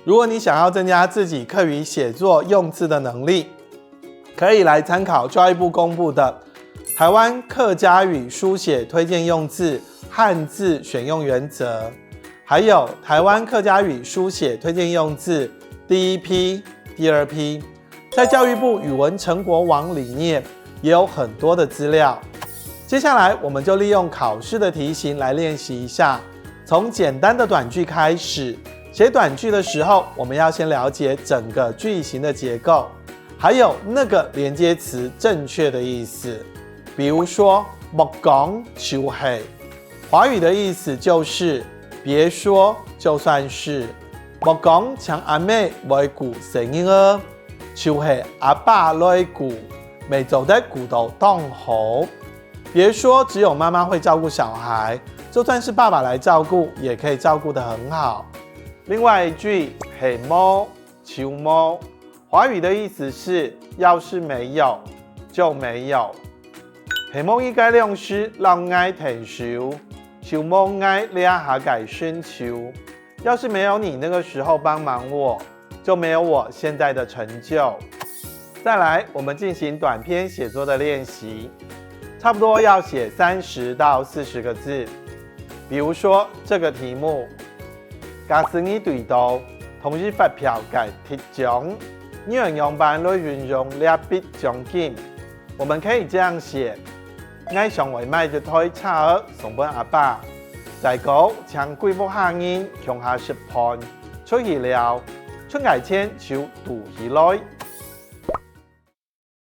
如果你想要增加自己课余写作用字的能力，可以来参考教育部公布的台湾客家语书写推荐用字汉字选用原则，还有台湾客家语书写推荐用字第一批、第二批，在教育部语文成果网里面也有很多的资料。接下来我们就利用考试的题型来练习一下，从简单的短句开始。写短句的时候，我们要先了解整个句型的结构，还有那个连接词正确的意思。比如说莫讲就是华语的意思就是别说就算是，莫讲像阿妹袂顾生囡儿，就是阿爸来顾，未做得顾到当好。别说只有妈妈会照顾小孩，就算是爸爸来照顾，也可以照顾得很好。另外一句係冇就冇，华语的意思是要是没有就没有。係冇應該用書讓愛提手，就冇愛掠下改伸球。要是没有你那个时候帮忙我，就没有我现在的成就。再来，我们进行短篇写作的练习，差不多要写30到40个字。比如说这个题目。假使你对到同日发票嘅提奖，你用样板来运用劣笔奖金，我们可以这样写：我上回买一台车送俾阿爸，再講請幾部客人共下食飯，出去了，春節前就住起來。